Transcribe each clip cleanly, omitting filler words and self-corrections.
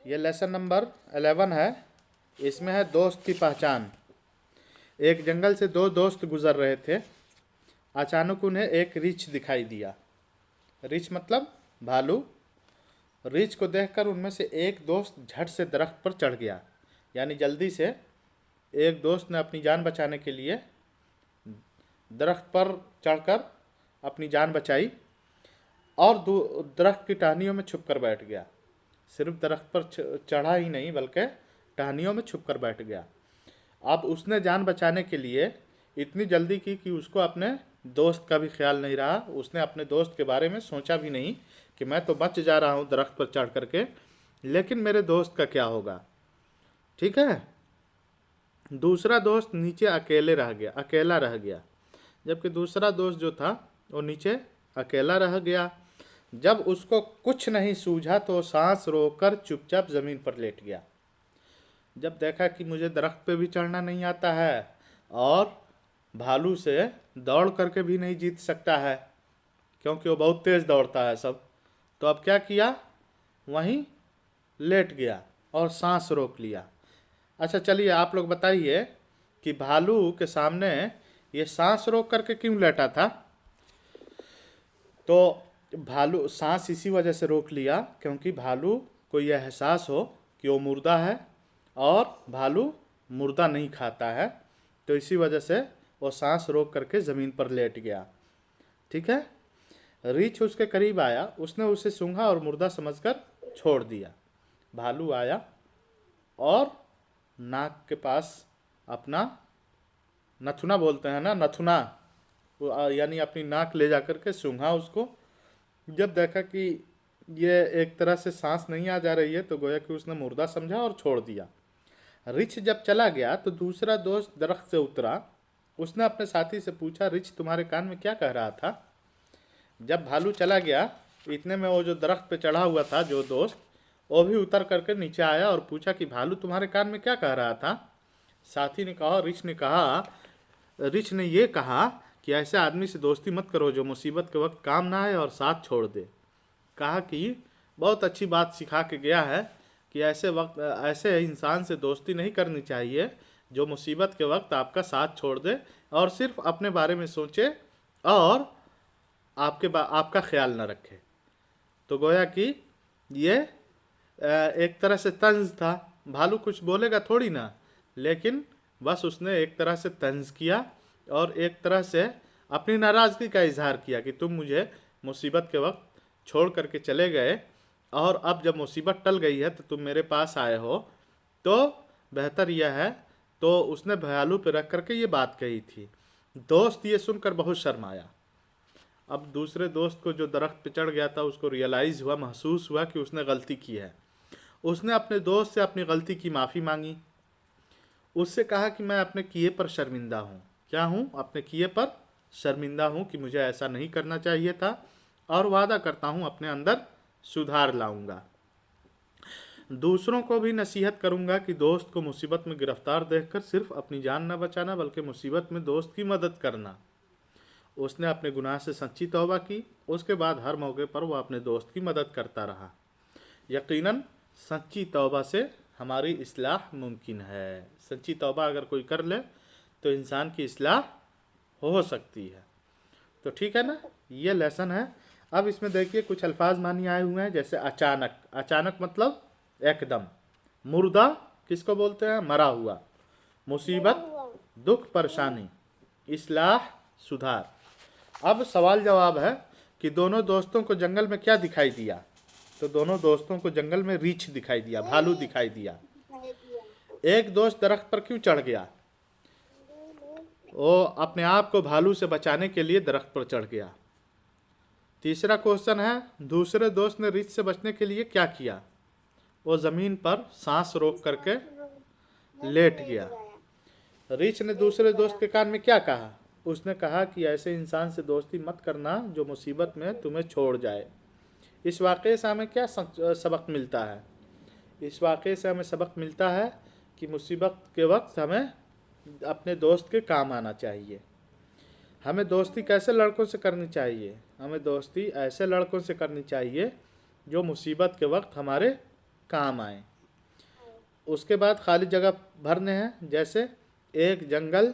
ये lesson number 11 है। इसमें है दोस्त की पहचान। एक जंगल से दो दोस्त गुजर रहे थे। अचानक उन्हें एक रीछ दिखाई दिया। रीछ मतलब भालू। रीछ को देखकर उनमें से एक दोस्त झट से दरख्त पर चढ़ गया। यानी जल्दी से एक दोस्त ने अपनी जान बचाने के लिए दरख्त पर चढ़कर अपनी जान बचाई और दरख्त की टहनियों में छुप कर बैठ गया। सिर्फ दरख्त पर चढ़ा ही नहीं बल्कि टहनियों में छुप कर बैठ गया। अब उसने जान बचाने के लिए इतनी जल्दी की कि उसको अपने दोस्त का भी ख्याल नहीं रहा। उसने अपने दोस्त के बारे में सोचा भी नहीं कि मैं तो बच जा रहा हूँ दरख्त पर चढ़ करके, लेकिन मेरे दोस्त का क्या होगा। ठीक है। दूसरा दोस्त नीचे अकेला रह गया। जबकि दूसरा दोस्त जो था वो नीचे अकेला रह गया। जब उसको कुछ नहीं सूझा तो सांस रोककर चुपचाप ज़मीन पर लेट गया। जब देखा कि मुझे दरख्त पे भी चढ़ना नहीं आता है और भालू से दौड़ करके भी नहीं जीत सकता है, क्योंकि वो बहुत तेज़ दौड़ता है सब, तो अब क्या किया, वहीं लेट गया और सांस रोक लिया। अच्छा चलिए आप लोग बताइए कि भालू के सामने ये सांस रोक करके क्यों लेटा था। तो भालू सांस इसी वजह से रोक लिया क्योंकि भालू को यह एहसास हो कि वो मुर्दा है और भालू मुर्दा नहीं खाता है, तो इसी वजह से वो सांस रोक करके ज़मीन पर लेट गया। ठीक है। रीछ उसके करीब आया, उसने उसे सूंघा और मुर्दा समझकर छोड़ दिया। भालू आया और नाक के पास अपना नथुना बोलते हैं ना, नथुना, यानी अपनी नाक ले जाकर के सूंघा उसको। जब देखा कि ये एक तरह से सांस नहीं आ जा रही है तो गोया कि उसने मुर्दा समझा और छोड़ दिया। रिछ जब चला गया तो दूसरा दोस्त दरख्त से उतरा। उसने अपने साथी से पूछा, रिछ तुम्हारे कान में क्या कह रहा था। जब भालू चला गया इतने में वो जो दरख्त पे चढ़ा हुआ था जो दोस्त, वो भी उतर करके नीचे आया और पूछा कि भालू तुम्हारे कान में क्या कह रहा था। साथी ने कहा, रिछ ने ये कहा कि ऐसे आदमी से दोस्ती मत करो जो मुसीबत के वक्त काम ना आए और साथ छोड़ दे। कहा कि बहुत अच्छी बात सिखा के गया है कि ऐसे इंसान से दोस्ती नहीं करनी चाहिए जो मुसीबत के वक्त आपका साथ छोड़ दे और सिर्फ अपने बारे में सोचे और आपका ख्याल न रखे। तो गोया कि ये एक तरह से तंज था। भालू कुछ बोलेगा थोड़ी ना, लेकिन बस उसने एक तरह से तंज किया और एक तरह से अपनी नाराज़गी का इजहार किया कि तुम मुझे मुसीबत के वक्त छोड़ करके चले गए और अब जब मुसीबत टल गई है तो तुम मेरे पास आए हो, तो बेहतर यह है। तो उसने भालू पे रख करके ये बात कही थी। दोस्त ये सुनकर बहुत शर्माया। अब दूसरे दोस्त को जो दरख्त पे चढ़ गया था उसको रियलाइज़ हुआ, महसूस हुआ कि उसने गलती की है। उसने अपने दोस्त से अपनी गलती की माफ़ी मांगी। उससे कहा कि मैं अपने किए पर शर्मिंदा हूँ। क्या हूँ? अपने किए पर शर्मिंदा हूँ कि मुझे ऐसा नहीं करना चाहिए था और वादा करता हूँ अपने अंदर सुधार लाऊंगा। दूसरों को भी नसीहत करूंगा कि दोस्त को मुसीबत में गिरफ्तार देखकर सिर्फ अपनी जान न बचाना बल्कि मुसीबत में दोस्त की मदद करना। उसने अपने गुनाह से सच्ची तौबा की। उसके बाद हर मौके पर वह अपने दोस्त की मदद करता रहा। यकीनन सच्ची तौबा से हमारी इस्लाह मुमकिन है। सच्ची तौबा अगर कोई कर ले तो इंसान की इस्लाह हो सकती है। तो ठीक है ना, ये लेसन है। अब इसमें देखिए कुछ अल्फाज मानी आए हुए हैं, जैसे अचानक। अचानक मतलब एकदम। मुर्दा किसको बोलते हैं? मरा हुआ। मुसीबत, दुख, परेशानी। इस्लाह, सुधार। अब सवाल जवाब है कि दोनों दोस्तों को जंगल में क्या दिखाई दिया। तो दोनों दोस्तों को जंगल में रीछ दिखाई दिया, भालू दिखाई दिया। एक दोस्त दरख्त पर क्यों चढ़ गया? वो अपने आप को भालू से बचाने के लिए दरख्त पर चढ़ गया। तीसरा क्वेश्चन है, दूसरे दोस्त ने रीछ से बचने के लिए क्या किया? वो ज़मीन पर सांस रोक करके लेट गया। रीछ ने दूसरे दोस्त के कान में क्या कहा? उसने कहा कि ऐसे इंसान से दोस्ती मत करना जो मुसीबत में तुम्हें छोड़ जाए। इस वाक़े से हमें क्या सबक मिलता है? इस वाक़े से हमें सबक मिलता है कि मुसीबत के वक्त हमें अपने दोस्त के काम आना चाहिए। हमें दोस्ती कैसे लड़कों से करनी चाहिए? हमें दोस्ती ऐसे लड़कों से करनी चाहिए जो मुसीबत के वक्त हमारे काम आए। उसके बाद खाली जगह भरने हैं। जैसे एक जंगल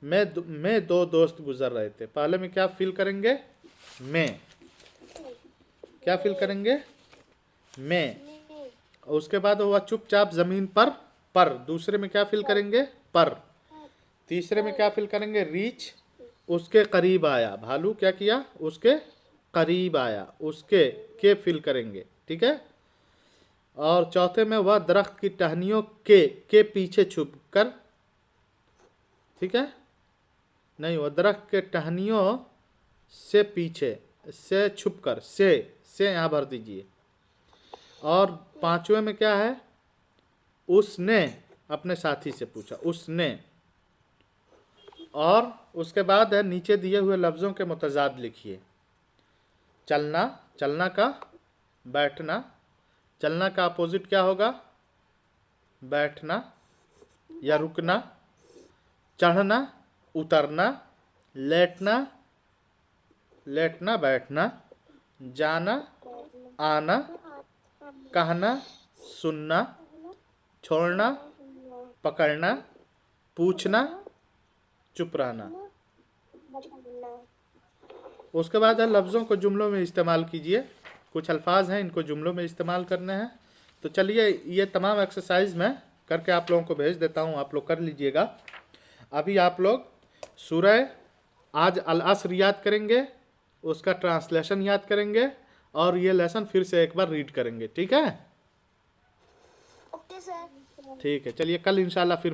में दो दोस्त गुजर रहे थे। पहले में क्या फिल करेंगे? में। क्या फिल करेंगे? में। उसके बाद हुआ चुपचाप जमीन पर। दूसरे में क्या फिल करेंगे? पर। तीसरे में क्या फिल करेंगे? रीच, उसके करीब आया। भालू क्या किया? उसके करीब आया, उसके के फिल करेंगे, ठीक है। और चौथे में वह दरख्त की टहनियों के पीछे छुप कर, ठीक है, नहीं, वह दरख्त के टहनियों से पीछे, से छुप कर, से यहाँ भर दीजिए। और पांचवें में क्या है? उसने अपने साथी से पूछा, उसने। और उसके बाद है नीचे दिए हुए लफ्ज़ों के मुतजाद लिखिए। चलना, चलना का बैठना। चलना का अपोजिट क्या होगा? बैठना या रुकना। चढ़ना, उतरना। लेटना, लेटना बैठना। जाना, आना। कहना, सुनना। छोड़ना, पकड़ना। पूछना, चुप रहना। उसके बाद है लफ्ज़ों को जुमलों में इस्तेमाल कीजिए। कुछ अल्फाज हैं, इनको जुमलों में इस्तेमाल करने हैं। तो चलिए ये तमाम एक्सरसाइज मैं करके आप लोगों को भेज देता हूँ, आप लोग कर लीजिएगा। अभी आप लोग सूरह आज अल असर याद करेंगे, उसका ट्रांसलेशन याद करेंगे और ये लेसन फिर से एक बार रीड करेंगे, ठीक है? Okay sir. ठीक है, चलिए कल इंशाल्लाह फिर मिलते हैं।